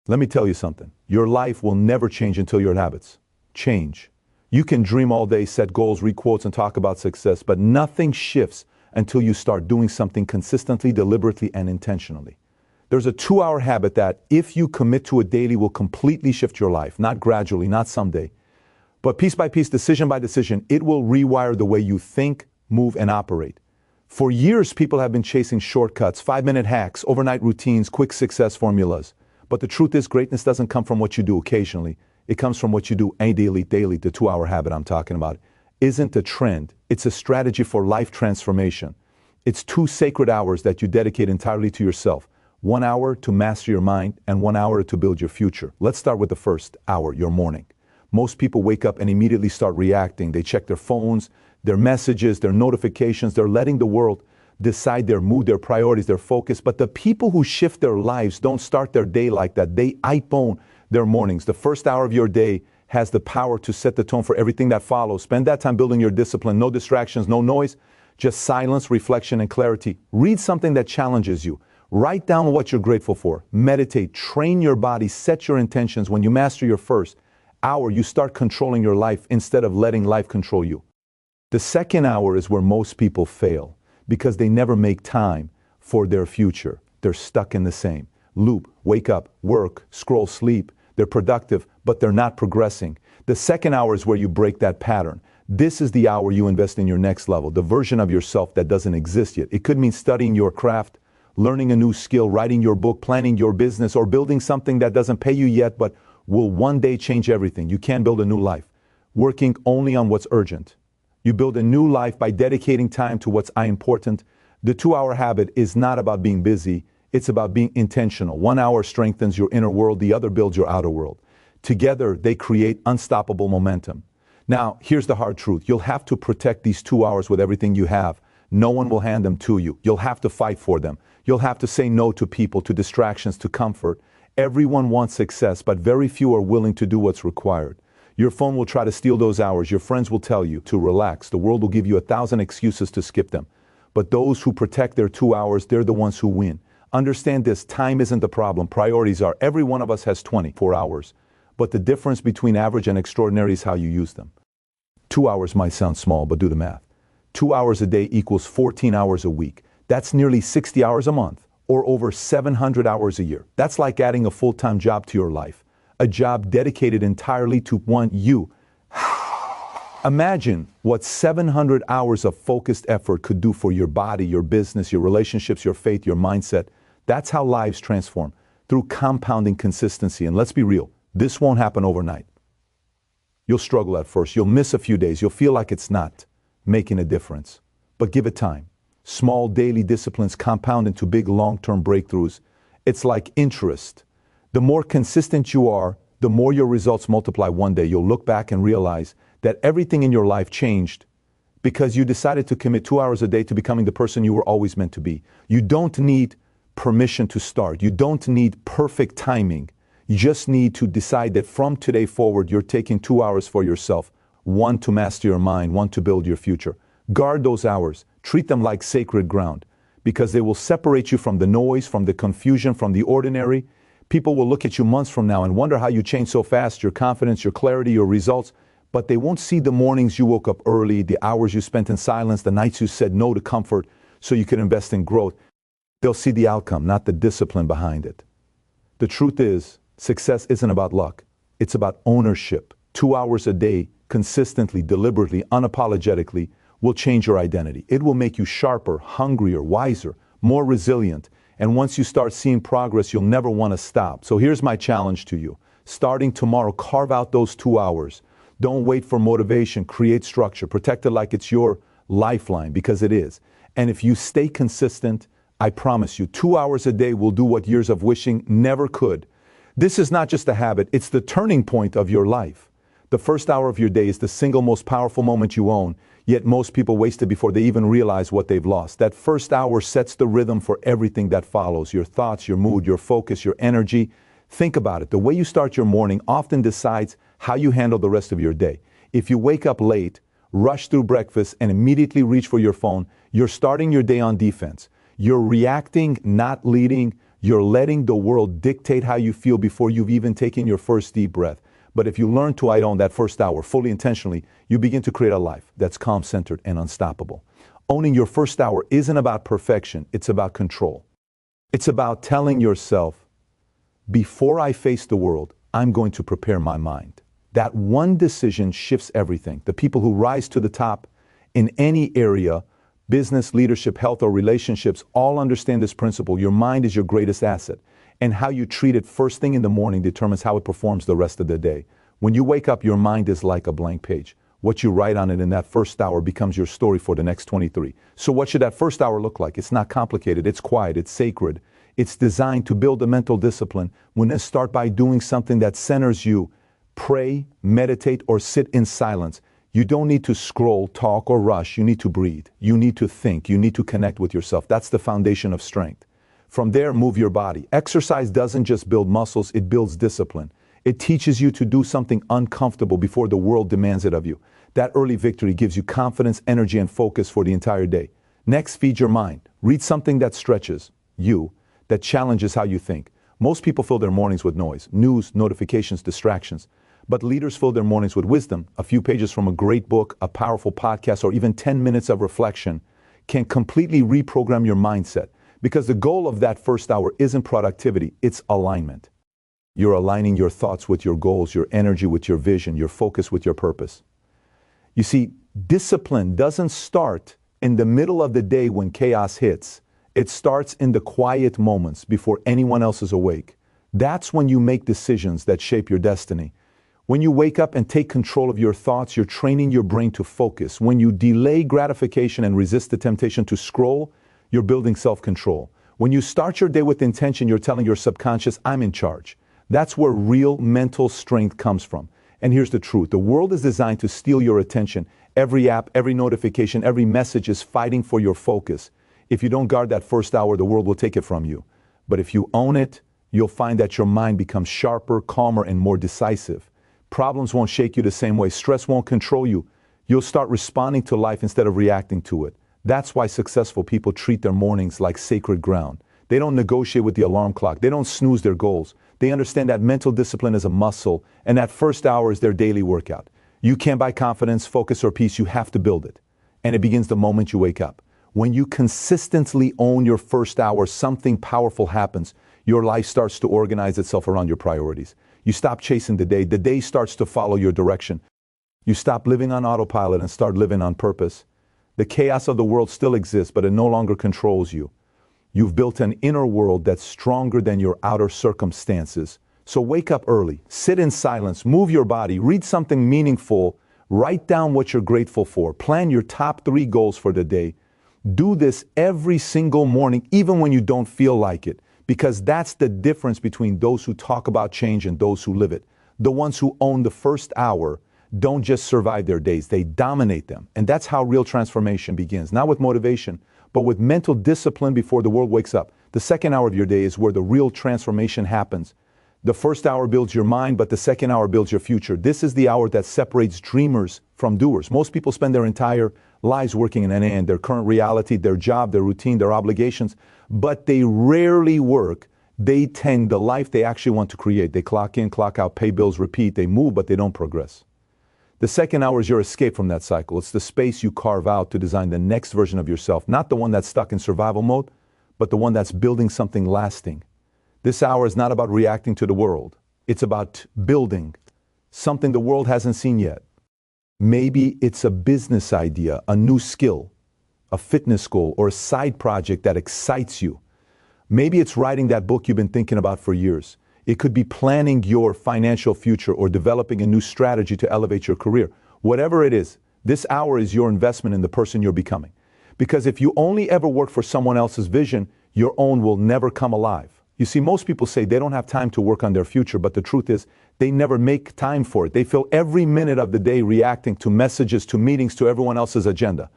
Let me tell you something. Your life will never change until your habits change. You can dream all day, set goals, read quotes, and talk about success, but nothing shifts until you start doing something consistently, deliberately, and intentionally. There's a 2-hour habit that, if you commit to it daily, will completely shift your life. Not gradually, not someday, but piece by piece, decision by decision, it will rewire the way you think, move, and operate. For years, people have been chasing shortcuts, 5-minute hacks, overnight routines, quick success formulas. But the truth is, greatness doesn't come from what you do occasionally. It comes from what you do daily. The 2-hour habit I'm talking about isn't a trend. It's a strategy for life transformation. It's 2 sacred hours that you dedicate entirely to yourself. 1 hour to master your mind and 1 hour to build your future. Let's start with the first hour, your morning. Most people wake up and immediately start reacting. They check their phones, their messages, their notifications. They're letting the world decide their mood, their priorities, their focus. But the people who shift their lives don't start their day like that. They iPhone their mornings. The first hour of your day has the power to set the tone for everything that follows. Spend that time building your discipline. No distractions, no noise, just silence, reflection, and clarity. Read something that challenges you. Write down what you're grateful for. Meditate, train your body, set your intentions. When you master your first hour, you start controlling your life instead of letting life control you. The second hour is where most people fail because they never make time for their future. They're stuck in the same loop. Wake up, work, scroll, sleep. They're productive, but they're not progressing. The second hour is where you break that pattern. This is the hour you invest in your next level, the version of yourself that doesn't exist yet. It could mean studying your craft, learning a new skill, writing your book, planning your business, or building something that doesn't pay you yet but will one day change everything. You can't build a new life working only on what's urgent. You build a new life by dedicating time to what's important. The 2-hour habit is not about being busy. It's about being intentional. 1 hour strengthens your inner world. The other builds your outer world. Together, they create unstoppable momentum. Now, here's the hard truth. You'll have to protect these 2 hours with everything you have. No one will hand them to you. You'll have to fight for them. You'll have to say no to people, to distractions, to comfort. Everyone wants success, but very few are willing to do what's required. Your phone will try to steal those hours. Your friends will tell you to relax. The world will give you 1,000 excuses to skip them. But those who protect their 2 hours, they're the ones who win. Understand this, time isn't the problem. Priorities are. Every one of us has 24 hours. But the difference between average and extraordinary is how you use them. 2 hours might sound small, but do the math. 2 hours a day equals 14 hours a week. That's nearly 60 hours a month, or over 700 hours a year. That's like adding a full-time job to your life. A job dedicated entirely to you. Imagine what 700 hours of focused effort could do for your body, your business, your relationships, your faith, your mindset. That's how lives transform, through compounding consistency. And let's be real, this won't happen overnight. You'll struggle at first. You'll miss a few days. You'll feel like it's not making a difference. But give it time. Small daily disciplines compound into big long-term breakthroughs. It's like interest. The more consistent you are, the more your results multiply. One day you'll look back and realize that everything in your life changed because you decided to commit 2 hours a day to becoming the person you were always meant to be. You don't need permission to start. You don't need perfect timing. You just need to decide that from today forward, you're taking 2 hours for yourself. 1 to master your mind, 1 to build your future. Guard those hours. Treat them like sacred ground because they will separate you from the noise, from the confusion, from the ordinary. People will look at you months from now and wonder how you changed so fast, your confidence, your clarity, your results, but they won't see the mornings you woke up early, the hours you spent in silence, the nights you said no to comfort so you could invest in growth. They'll see the outcome, not the discipline behind it. The truth is, success isn't about luck. It's about ownership. 2 hours a day, consistently, deliberately, unapologetically, will change your identity. It will make you sharper, hungrier, wiser, more resilient. And once you start seeing progress, you'll never want to stop. So here's my challenge to you. Starting tomorrow, carve out those 2 hours. Don't wait for motivation. Create structure. Protect it like it's your lifeline, because it is. And if you stay consistent, I promise you, 2 hours a day will do what years of wishing never could. This is not just a habit. It's the turning point of your life. The first hour of your day is the single most powerful moment you own, yet most people waste it before they even realize what they've lost. That first hour sets the rhythm for everything that follows, your thoughts, your mood, your focus, your energy. Think about it. The way you start your morning often decides how you handle the rest of your day. If you wake up late, rush through breakfast, and immediately reach for your phone, you're starting your day on defense. You're reacting, not leading. You're letting the world dictate how you feel before you've even taken your first deep breath. But if you learn to own that first hour fully intentionally, you begin to create a life that's calm, centered, and unstoppable. Owning your first hour isn't about perfection, it's about control. It's about telling yourself, before I face the world, I'm going to prepare my mind. That one decision shifts everything. The people who rise to the top in any area, business, leadership, health, or relationships, all understand this principle. Your mind is your greatest asset. And how you treat it first thing in the morning determines how it performs the rest of the day. When you wake up, your mind is like a blank page. What you write on it in that first hour becomes your story for the next 23. So what should that first hour look like? It's not complicated. It's quiet. It's sacred. It's designed to build a mental discipline. When you start by doing something that centers you, pray, meditate, or sit in silence. You don't need to scroll, talk, or rush. You need to breathe. You need to think. You need to connect with yourself. That's the foundation of strength. From there, move your body. Exercise doesn't just build muscles, it builds discipline. It teaches you to do something uncomfortable before the world demands it of you. That early victory gives you confidence, energy, and focus for the entire day. Next, feed your mind. Read something that stretches you, that challenges how you think. Most people fill their mornings with noise, news, notifications, distractions. But leaders fill their mornings with wisdom. A few pages from a great book, a powerful podcast, or even 10 minutes of reflection can completely reprogram your mindset. Because the goal of that first hour isn't productivity, it's alignment. You're aligning your thoughts with your goals, your energy with your vision, your focus with your purpose. You see, discipline doesn't start in the middle of the day when chaos hits. It starts in the quiet moments before anyone else is awake. That's when you make decisions that shape your destiny. When you wake up and take control of your thoughts, you're training your brain to focus. When you delay gratification and resist the temptation to scroll, you're building self-control. When you start your day with intention, you're telling your subconscious, I'm in charge. That's where real mental strength comes from. And here's the truth. The world is designed to steal your attention. Every app, every notification, every message is fighting for your focus. If you don't guard that first hour, the world will take it from you. But if you own it, you'll find that your mind becomes sharper, calmer, and more decisive. Problems won't shake you the same way. Stress won't control you. You'll start responding to life instead of reacting to it. That's why successful people treat their mornings like sacred ground. They don't negotiate with the alarm clock. They don't snooze their goals. They understand that mental discipline is a muscle, and that first hour is their daily workout. You can't buy confidence, focus, or peace. You have to build it. And it begins the moment you wake up. When you consistently own your first hour, something powerful happens. Your life starts to organize itself around your priorities. You stop chasing the day. The day starts to follow your direction. You stop living on autopilot and start living on purpose. The chaos of the world still exists, but it no longer controls you. You've built an inner world that's stronger than your outer circumstances. So wake up early, sit in silence, move your body, read something meaningful, write down what you're grateful for, plan your top 3 goals for the day. Do this every single morning, even when you don't feel like it, because that's the difference between those who talk about change and those who live it. The ones who own the first hour don't just survive their days, they dominate them. And that's how real transformation begins, not with motivation, but with mental discipline before the world wakes up. The second hour of your day is where the real transformation happens. The first hour builds your mind, but the second hour builds your future. This is the hour that separates dreamers from doers. Most people spend their entire lives working in NA, their current reality, their job, their routine, their obligations, but they rarely work. They tend the life they actually want to create. They clock in, clock out, pay bills, repeat. They move, but they don't progress. The second hour is your escape from that cycle. It's the space you carve out to design the next version of yourself, not the one that's stuck in survival mode, but the one that's building something lasting. This hour is not about reacting to the world. It's about building something the world hasn't seen yet. Maybe it's a business idea, a new skill, a fitness goal, or a side project that excites you. Maybe it's writing that book you've been thinking about for years. It could be planning your financial future or developing a new strategy to elevate your career. Whatever it is, this hour is your investment in the person you're becoming. Because if you only ever work for someone else's vision, your own will never come alive. You see, most people say they don't have time to work on their future, but the truth is they never make time for it. They fill every minute of the day reacting to messages, to meetings, to everyone else's agenda.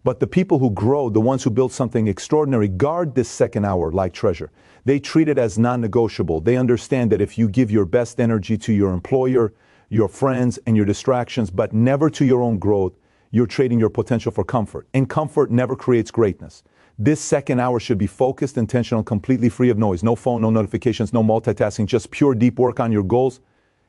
But the people who grow, the ones who build something extraordinary, guard this second hour like treasure. They treat it as non-negotiable. They understand that if you give your best energy to your employer, your friends, and your distractions, but never to your own growth, you're trading your potential for comfort. And comfort never creates greatness. This second hour should be focused, intentional, completely free of noise. No phone, no notifications, no multitasking, just pure deep work on your goals.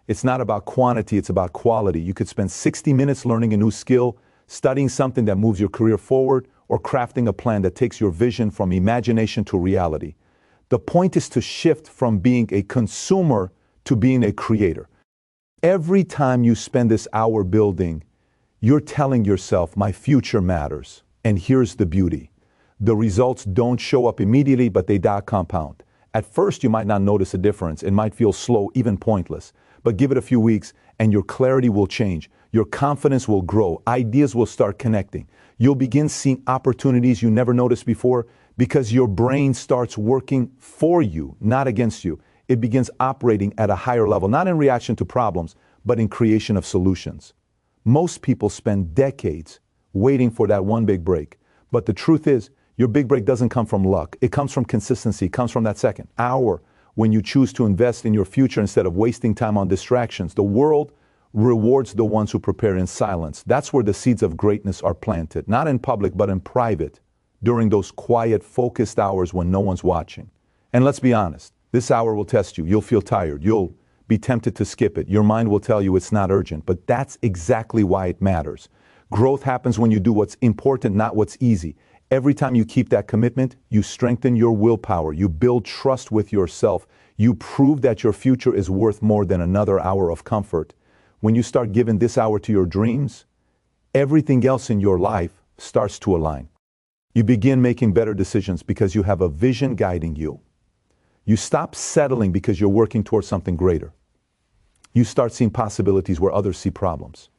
It's not about quantity, it's about quality. You could spend 60 minutes learning a new skill, studying something that moves your career forward, or crafting a plan that takes your vision from imagination to reality. The point is to shift from being a consumer to being a creator. Every time you spend this hour building, you're telling yourself, my future matters. And here's the beauty. The results don't show up immediately, but they compound. At first, you might not notice a difference. It might feel slow, even pointless. But give it a few weeks, and your clarity will change. Your confidence will grow. Ideas will start connecting. You'll begin seeing opportunities you never noticed before because your brain starts working for you, not against you. It begins operating at a higher level, not in reaction to problems, but in creation of solutions. Most people spend decades waiting for that one big break. But the truth is, your big break doesn't come from luck. It comes from consistency. It comes from that second hour when you choose to invest in your future instead of wasting time on distractions. The world rewards the ones who prepare in silence. That's where the seeds of greatness are planted, not in public, but in private, during those quiet, focused hours when no one's watching. And let's be honest, this hour will test you. You'll feel tired. You'll be tempted to skip it. Your mind will tell you it's not urgent, but that's exactly why it matters. Growth happens when you do what's important, not what's easy. Every time you keep that commitment, you strengthen your willpower. You build trust with yourself. You prove that your future is worth more than another hour of comfort. When you start giving this hour to your dreams, everything else in your life starts to align. You begin making better decisions because you have a vision guiding you. You stop settling because you're working towards something greater. You start seeing possibilities where others see problems.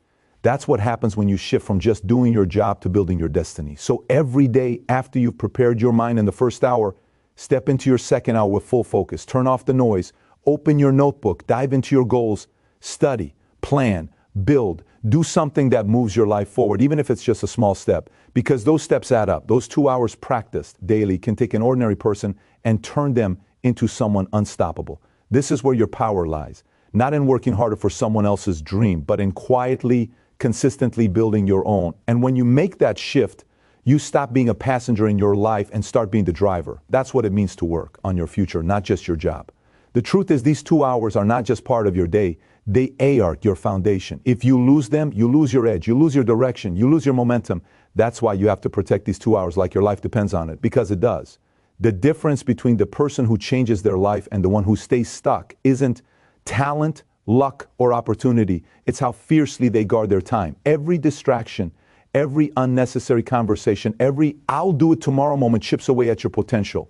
That's what happens when you shift from just doing your job to building your destiny. So every day after you've prepared your mind in the first hour, step into your second hour with full focus. Turn off the noise. Open your notebook. Dive into your goals. Study. Plan, build, do something that moves your life forward, even if it's just a small step, because those steps add up. Those 2 hours practiced daily can take an ordinary person and turn them into someone unstoppable. This is where your power lies, not in working harder for someone else's dream, but in quietly, consistently building your own. And when you make that shift, you stop being a passenger in your life and start being the driver. That's what it means to work on your future, not just your job. The truth is these 2 hours are not just part of your day. They are your foundation. If you lose them, you lose your edge, you lose your direction, you lose your momentum. That's why you have to protect these 2 hours like your life depends on it, because it does. The difference between the person who changes their life and the one who stays stuck isn't talent, luck, or opportunity. It's how fiercely they guard their time. Every distraction, every unnecessary conversation, every "I'll do it tomorrow" moment chips away at your potential.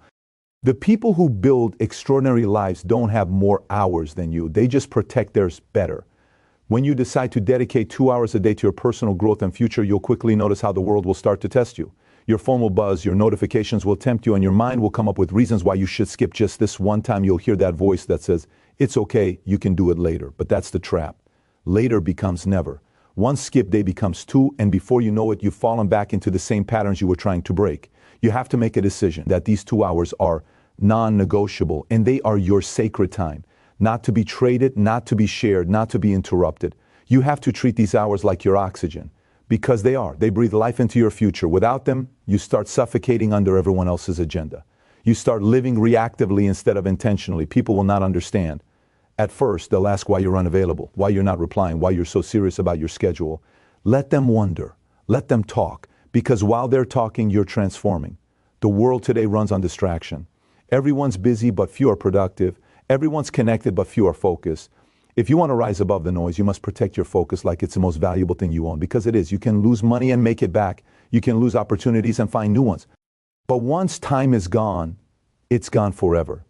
The people who build extraordinary lives don't have more hours than you. They just protect theirs better. When you decide to dedicate 2 hours a day to your personal growth and future, you'll quickly notice how the world will start to test you. Your phone will buzz, your notifications will tempt you, and your mind will come up with reasons why you should skip just this one time. You'll hear that voice that says, it's okay, you can do it later. But that's the trap. Later becomes never. One skip day becomes 2, and before you know it, you've fallen back into the same patterns you were trying to break. You have to make a decision that these 2 hours are non-negotiable, and they are your sacred time, not to be traded, not to be shared, not to be interrupted. You have to treat these hours like your oxygen, because they are. They breathe life into your future. Without them, you start suffocating under everyone else's agenda. You start living reactively instead of intentionally. People will not understand. At first, they'll ask why you're unavailable, why you're not replying, why you're so serious about your schedule. Let them wonder. Let them talk, because while they're talking, you're transforming. The world today runs on distraction. Everyone's busy, but few are productive. Everyone's connected, but few are focused. If you want to rise above the noise, you must protect your focus like it's the most valuable thing you own, because it is. You can lose money and make it back. You can lose opportunities and find new ones. But once time is gone, it's gone forever.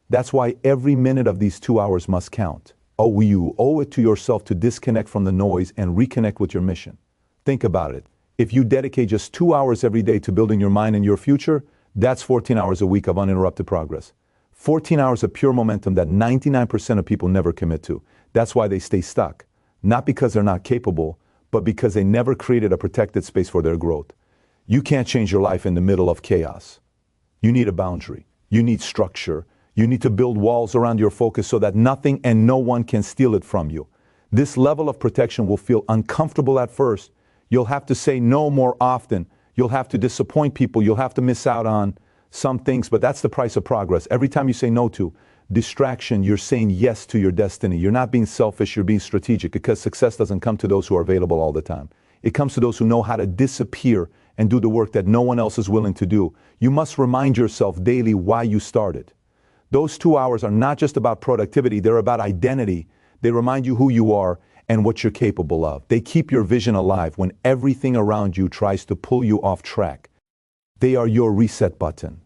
That's why every minute of these 2 hours must count. You owe it to yourself to disconnect from the noise and reconnect with your mission. Think about it. If you dedicate just 2 hours every day to building your mind and your future, that's 14 hours a week of uninterrupted progress. 14 hours of pure momentum that 99% of people never commit to. That's why they stay stuck. Not because they're not capable, but because they never created a protected space for their growth. You can't change your life in the middle of chaos. You need a boundary. You need structure. You need to build walls around your focus so that nothing and no one can steal it from you. This level of protection will feel uncomfortable at first. You'll have to say no more often. You'll have to disappoint people. You'll have to miss out on some things, but that's the price of progress. Every time you say no to distraction, you're saying yes to your destiny. You're not being selfish, you're being strategic, because success doesn't come to those who are available all the time. It comes to those who know how to disappear and do the work that no one else is willing to do. You must remind yourself daily why you started. Those 2 hours are not just about productivity, they're about identity. They remind you who you are and what you're capable of. They keep your vision alive when everything around you tries to pull you off track. They are your reset button.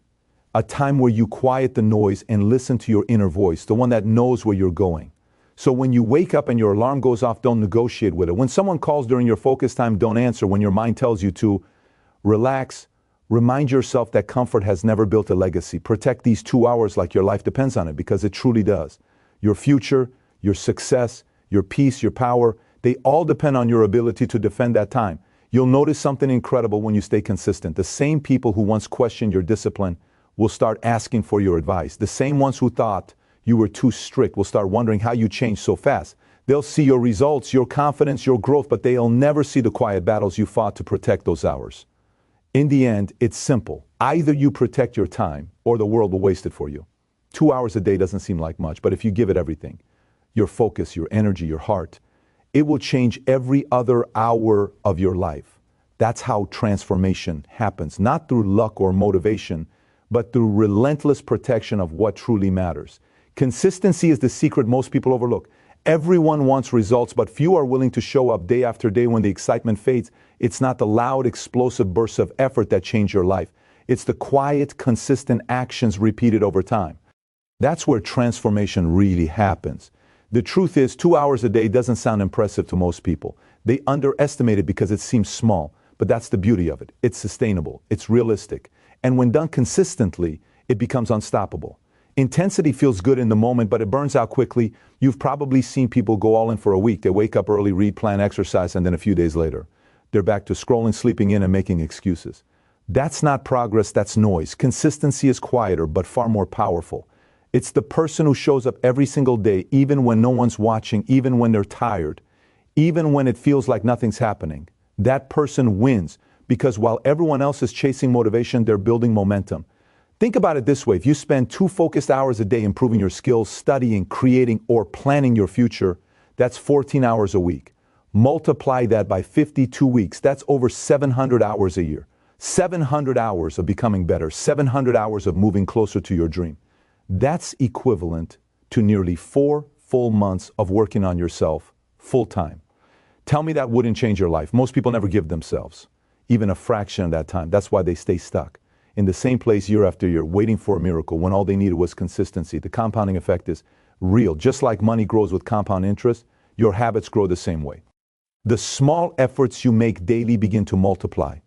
A time where you quiet the noise and listen to your inner voice, the one that knows where you're going. So when you wake up and your alarm goes off, don't negotiate with it. When someone calls during your focus time, don't answer. When your mind tells you to, relax. Remind yourself that comfort has never built a legacy. Protect these 2 hours like your life depends on it, because it truly does. Your future, your success, your peace, your power, they all depend on your ability to defend that time. You'll notice something incredible when you stay consistent. The same people who once questioned your discipline will start asking for your advice. The same ones who thought you were too strict will start wondering how you changed so fast. They'll see your results, your confidence, your growth, but they'll never see the quiet battles you fought to protect those hours. In the end, it's simple. Either you protect your time or the world will waste it for you. 2 hours a day doesn't seem like much, but if you give it everything, your focus, your energy, your heart, it will change every other hour of your life. That's how transformation happens, not through luck or motivation, but through relentless protection of what truly matters. Consistency is the secret most people overlook. Everyone wants results, but few are willing to show up day after day when the excitement fades. It's not the loud, explosive bursts of effort that change your life. It's the quiet, consistent actions repeated over time. That's where transformation really happens. The truth is, 2 hours a day doesn't sound impressive to most people. They underestimate it because it seems small, but that's the beauty of it. It's sustainable, it's realistic, and when done consistently, it becomes unstoppable. Intensity feels good in the moment, but it burns out quickly. You've probably seen people go all in for a week. They wake up early, read, plan, exercise, and then a few days later, they're back to scrolling, sleeping in, and making excuses. That's not progress, that's noise. Consistency is quieter, but far more powerful. It's the person who shows up every single day, even when no one's watching, even when they're tired, even when it feels like nothing's happening. That person wins, because while everyone else is chasing motivation, they're building momentum. Think about it this way. If you spend 2 focused hours a day improving your skills, studying, creating, or planning your future, that's 14 hours a week. Multiply that by 52 weeks. That's over 700 hours a year. 700 hours of becoming better. 700 hours of moving closer to your dream. That's equivalent to nearly 4 full months of working on yourself full time. Tell me that wouldn't change your life. Most people never give themselves even a fraction of that time. That's why they stay stuck in the same place year after year, waiting for a miracle when all they needed was consistency. The compounding effect is real. Just like money grows with compound interest, your habits grow the same way. The small efforts you make daily begin to multiply.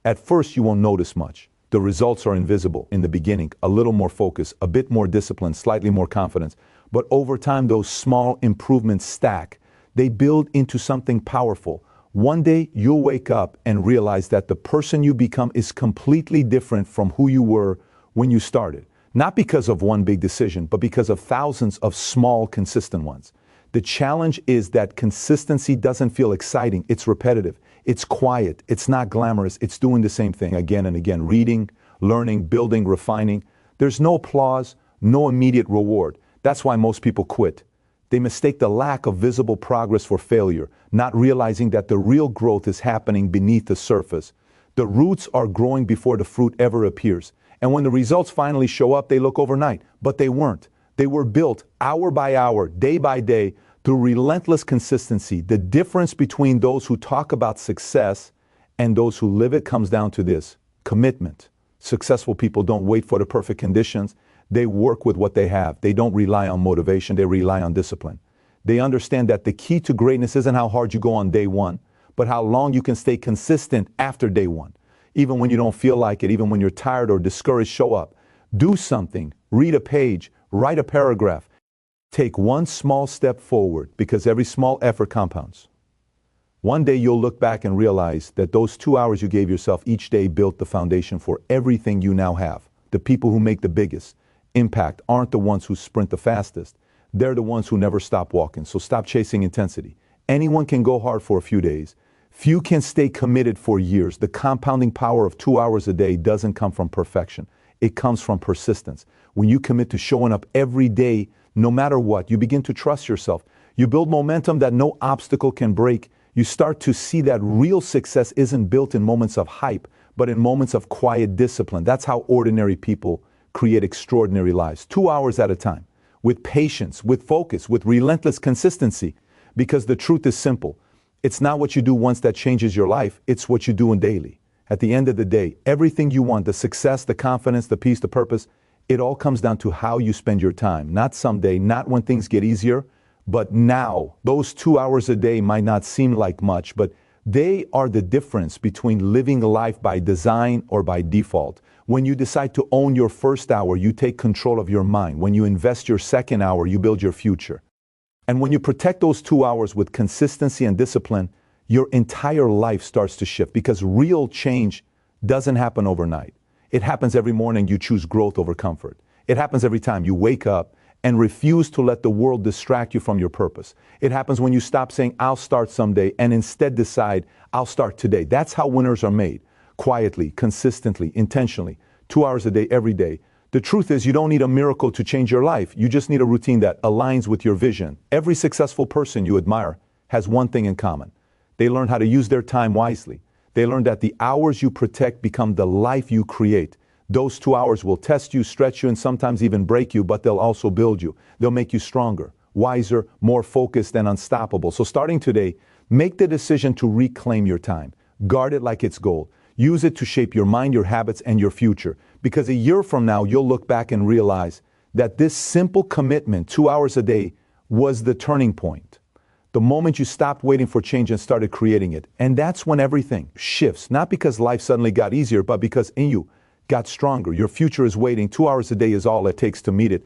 At first, you won't notice much. The results are invisible in the beginning, a little more focus, a bit more discipline, slightly more confidence. But over time, those small improvements stack. They build into something powerful. One day, you'll wake up and realize that the person you become is completely different from who you were when you started. Not because of one big decision, but because of thousands of small, consistent ones. The challenge is that consistency doesn't feel exciting. It's repetitive. It's quiet. It's not glamorous. It's doing the same thing again and again. Reading, learning, building, refining. There's no applause, no immediate reward. That's why most people quit. They mistake the lack of visible progress for failure, not realizing that the real growth is happening beneath the surface. The roots are growing before the fruit ever appears. And when the results finally show up, they look overnight. But they weren't. They were built hour by hour, day by day, through relentless consistency. The difference between those who talk about success and those who live it comes down to this: commitment. Successful people don't wait for the perfect conditions. They work with what they have. They don't rely on motivation. They rely on discipline. They understand that the key to greatness isn't how hard you go on day one, but how long you can stay consistent after day one. Even when you don't feel like it, even when you're tired or discouraged, show up. Do something. Read a page. Write a paragraph. Take one small step forward, because every small effort compounds. One day you'll look back and realize that those 2 hours you gave yourself each day built the foundation for everything you now have. The people who make the biggest impact aren't the ones who sprint the fastest. They're the ones who never stop walking. So stop chasing intensity. Anyone can go hard for a few days, Few can stay committed for years. The compounding power of 2 hours a day doesn't come from perfection. It comes from persistence. When you commit to showing up every day, no matter what, you begin to trust yourself. You build momentum that no obstacle can break. You start to see that real success isn't built in moments of hype, but in moments of quiet discipline. That's how ordinary people create extraordinary lives. 2 hours at a time, with patience, with focus, with relentless consistency. Because the truth is simple. It's not what you do once that changes your life. It's what you do in daily. At the end of the day, everything you want, the success, the confidence, the peace, the purpose, it all comes down to how you spend your time. Not someday, not when things get easier, but now. Those 2 hours a day might not seem like much, but they are the difference between living life by design or by default. When you decide to own your first hour, you take control of your mind. When you invest your second hour, you build your future. And when you protect those 2 hours with consistency and discipline, your entire life starts to shift, because real change doesn't happen overnight. It happens every morning you choose growth over comfort. It happens every time you wake up and refuse to let the world distract you from your purpose. It happens when you stop saying, I'll start someday, and instead decide, I'll start today. That's how winners are made. Quietly, consistently, intentionally, 2 hours a day, every day. The truth is, you don't need a miracle to change your life. You just need a routine that aligns with your vision. Every successful person you admire has one thing in common. They learn how to use their time wisely. They learn that the hours you protect become the life you create. Those 2 hours will test you, stretch you, and sometimes even break you, but they'll also build you. They'll make you stronger, wiser, more focused, and unstoppable. So starting today, make the decision to reclaim your time. Guard it like it's gold. Use it to shape your mind, your habits, and your future. Because a year from now, you'll look back and realize that this simple commitment, 2 hours a day, was the turning point. The moment you stopped waiting for change and started creating it. And that's when everything shifts. Not because life suddenly got easier, but because in you got stronger. Your future is waiting. 2 hours a day is all it takes to meet it.